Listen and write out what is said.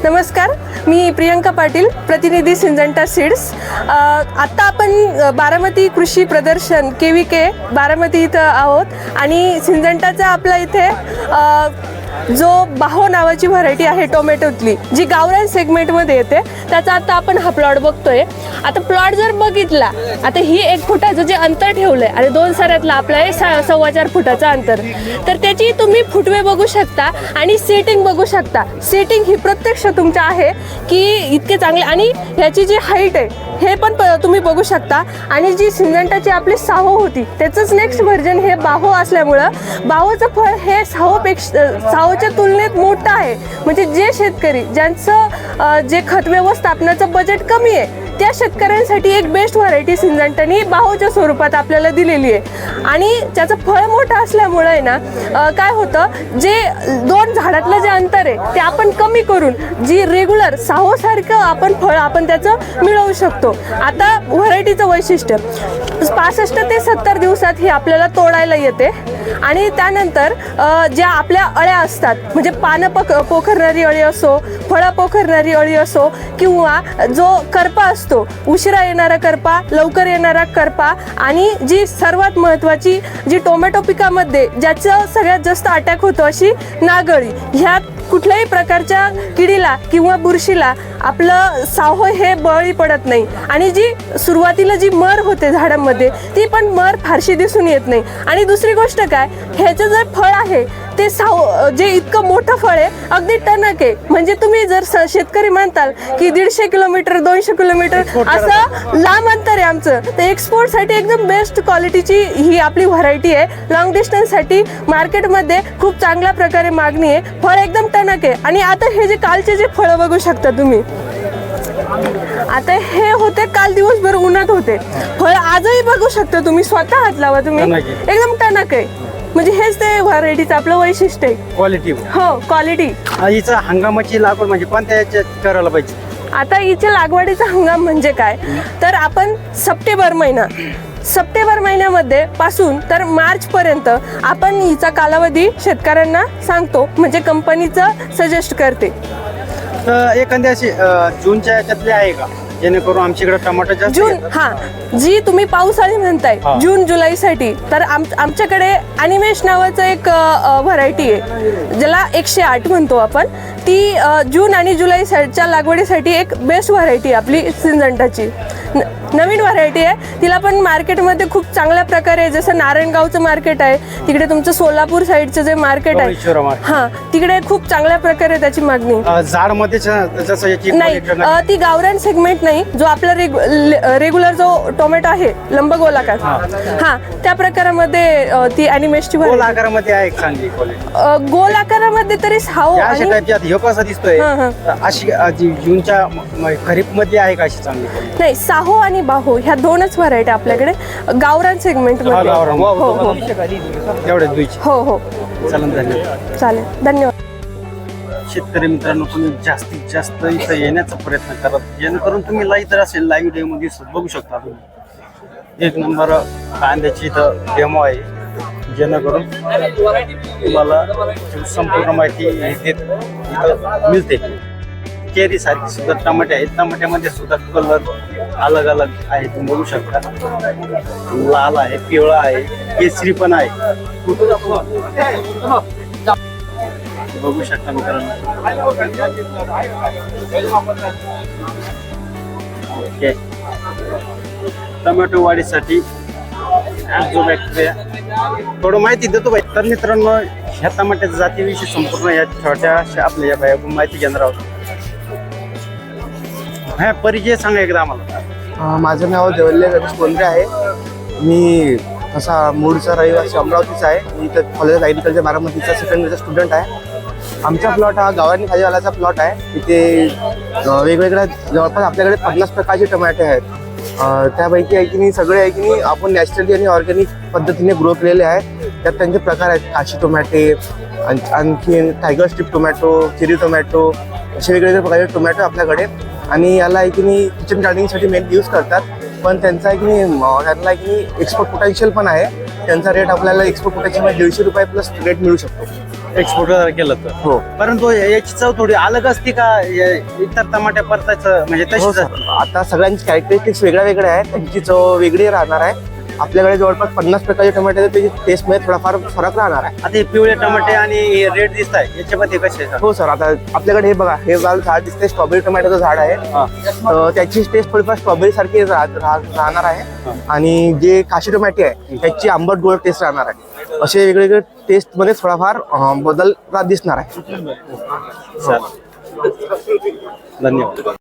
नमस्कार, मी प्रियंका पाटील, प्रतिनिधी सिंजंटा सीड्स। आत्ता आपण बारामती कृषी प्रदर्शन KVK बारामती इथं आहोत आणि सिंजंटाचा आपला इथे जो बाहो नावाची व्हरायटी आहे टोमॅटोतली, जी गावरान सेगमेंटमध्ये येते, त्याचा आता आपण हा प्लॉट बघतोय। आता प्लॉट जर बघितला, आता ही 1 फुटाचं जे अंतर ठेवलंय आणि 2 सऱ्यातला आपला आहे 4.25 फुटाचं अंतर, तर त्याची तुम्ही फुटवे बघू शकता आणि सेटिंग बघू शकता। सेटिंग ही प्रत्यक्ष तुमच्या आहे की इतके चांगले, आणि ह्याची जी हाईट आहे हे पण तुम्ही बघू शकता। आणि जी सिंजंटाची आपली साहो होती त्याचंच नेक्स्ट व्हर्जन हे बाहो असल्यामुळं बाहोचं फळ हे साहोच्या तुलनेत मोठं आहे। म्हणजे जे शेतकरी ज्यांचं जे खत व्यवस्थापनाचं बजेट कमी आहे त्या शेतकऱ्यांसाठी एक बेस्ट व्हरायटी सिंजंटानी बाहोच्या स्वरूपात आपल्याला दिलेली आहे। आणि त्याचं फळ मोठं असल्यामुळं आहे ना, काय होतं, जे 2 झाडातलं जे अंतर आहे ते आपण कमी करून जी रेग्युलर साहोसारखं आपण फळ आपण त्याचं मिळवू शकतो। आता व्हरायटीचं वैशिष्ट्य 65 ते 70 दिवसात ही आपल्याला तोडायला येते आणि त्यानंतर ज्या आपल्या अळ्या असतात, म्हणजे पानं पोखरणारी अळी असो, फळं पोखरणारी अळी असो, किंवा जो करपा असतो, उशिरा येणारा करपा, लवकर येणारा करपा, आणि जी सर्वात महत्त्वाची जी टोमॅटो पिकामध्ये ज्याचं सगळ्यात जास्त अटॅक होतो अशी नागअळी, ह्यात कुठल्याही प्रकारच्या किडीला किंवा बुरशीला आपलं साहो हे बळी पडत नाही। आणि जी सुरुवातीला जी मर होते झाडांमध्ये ती पण मर फारशी दिसून येत नाही। आणि दुसरी गोष्ट काय, ह्याचं जर फळ आहे ते साहो जे इतकं मोठं फळ आहे, अगदी टणक आहे। म्हणजे तुम्ही जर शेतकरी म्हणताल की 150 किलोमीटर 200 किलोमीटर असं लांब अंतर आहे आमचं, तर एक्सपोर्टसाठी एकदम बेस्ट क्वालिटीची ही आपली व्हरायटी आहे। लॉंग डिस्टन्ससाठी मार्केटमध्ये खूप चांगल्या प्रकारे मागणी आहे, फळ एकदम टणक आहे। आणि आता हे जे कालचे जे फळं बघू शकता तुम्ही, आता हे होते काल दिवसभर उन्हात होते, फळ आजही बघू शकता तुम्ही, स्वतः हात लावा तुम्ही, एकदम टणक आहे। म्हणजे हेच ते व्हरायटीचं आपलं वैशिष्ट्य आहे, क्वालिटी। हो, क्वालिटी। हिचा हंगामाची लागवड म्हणजे कोणत्या याच्यात करायला पाहिजे? आता हिच्या लागवडीचा हंगाम म्हणजे काय, तर आपण सप्टेंबर महिन्यामध्ये पासून तर मार्च पर्यंत आपण हिचा कालावधी शेतकऱ्यांना सांगतो, म्हणजे कंपनीचं सजेस्ट करते। तर एखाद्या अशी जूनच्या याच्यातली आहे का, जेणेकरून आमच्याकडे टमाटर जास्त जून, हा जी तुम्ही पावसाळी म्हणताय जून जुलैसाठी, तर आमच्याकडे अनिमेश नावाचं एक व्हरायटी आहे ज्याला 108 म्हणतो आपण, ती जून आणि जुलैच्या लागवडीसाठी एक बेस्ट व्हरायटी आपली सिंजंटाची नवीन व्हरायटी आहे। तिला पण मार्केटमध्ये खूप चांगल्या प्रकारे, जसं नारायणगावचं मार्केट आहे तिकडे, तुमचं सोलापूर साईडचं जे मार्केट आहे, हा तिकडे खूप चांगल्या प्रकारे त्याची मागणी। झाडमध्ये नाही, ती गावरान सेगमेंट नाही, जो आपला रेग्युलर जो टोमॅटो आहे लंबगोलाकार, हा त्या प्रकारामध्ये ती अनिमेशची गोल आकारामध्ये आहे चांगली क्वालिटी। गोल आकारामध्ये तरी साहो आणि कसा दिसतोय अशी जूनच्या खरीप मध्ये आहे का अशी चांगली? नाही, साहो आणि बाहो ह्या 2च व्हरायटी आपल्याकडे गावरान सेगमेंट मध्ये। हो हो, चालेल, धन्यवाद। शेतकरी मित्रांनो, तुम्ही जास्तीत जास्त इथं येण्याचा प्रयत्न करा, जेणेकरून तुम्ही लाईव्ह जर असेल लाईव्ह डेमो बघू शकता तुम्ही। 1 नंबर कांद्याची इथं डेमो आहे, जेणेकरून तुम्हाला संपूर्ण माहिती इथं मिळते। केरी सारखी सुद्धा टमाटे आहेत, टमाट्यामध्ये सुद्धा कलर अलग अलग आहे, तुम्ही बघू शकता। लाल आहे, पिवळा आहे, केसरी पण आहे, बघू शकता मित्रांनो। ओके, टोमॅटो वाढीसाठी जो बॅक्टेरिया थोडं माहिती देतो बाई। तर मित्रांनो, ह्या टमाट्याच्या जातीविषयी संपूर्ण या छोट्याशा आपल्या या बाया माहिती घेणार आहोत। हा, परिचय सांगा एकदा आम्हाला। माझं नाव देवल्ले गणेश बोंद्रे आहे। मी असा मूळचा रहिवासी अमरावतीचा आहे। मी इथं कॉलेज ॲग्रिकल्चर बारामतीचा सेकंड इयरचा स्टुडंट आहे। आमचा प्लॉट हा गावानी भाजीवाल्याचा प्लॉट आहे। इथे वेगवेगळ्या जवळपास आपल्याकडे 50 प्रकारचे टमाटे आहेत। त्यापैकी आहे की नाही सगळे आहे की नाही आपण नॅचरली आणि ऑर्गॅनिक पद्धतीने ग्रो केलेले आहेत। त्यात त्यांचे प्रकार आहेत, काशी टोमॅटे, आणखी tiger strip tomato, cherry tomato, असे वेगवेगळे प्रकारचे टोमॅटो आपल्याकडे। आणि याला आहे की नाही किचन गार्डनिंगसाठी मेन यूज करतात, पण त्यांचा आहे की नाही त्यांना आहे की नाही एक्सपोर्ट पोटेन्शियल पण आहे। त्यांचा रेट आपल्याला एक्सपोर्ट पोटेन्शियल 150 रुपये प्लस रेट मिळू शकतो। एक्सपोर्ट वगैरे केलं तर हो परंतु याची चव थोडी अलग असते का इतर टमाट्या परताचं म्हणजे हो तशीच सर, आता सगळ्यांची कॅरेक्टरिस्टिक्स वेगळ्या वेगळ्या आहेत, त्यांची चव वेगळी राहणार आहे. आपल्याकडे जवळपास 50 प्रकारचे टमाटे आहेत, त्याची टेस्ट मध्ये थोडाफार फरक राहणार आहे. आता हे पिवळे टमाटे आणि रेड दिसत आहे याच्यामध्ये कसे आहे? हो सर, आता आपल्याकडे हे बघा, हे झाड दिसते स्ट्रॉबेरी टोमॅटोचं झाड आहे. हा. त्याची टेस्ट थोडीफार स्ट्रॉबेरी सारखी राहणार आहे. आणि जे काशी टोमॅटो आहे त्याची आंबट गोड टेस्ट राहणार आहे. असे वेगवेगळे टेस्ट मध्ये थोडाफार बदल दिसणार आहे. चालेल. धन्यवाद.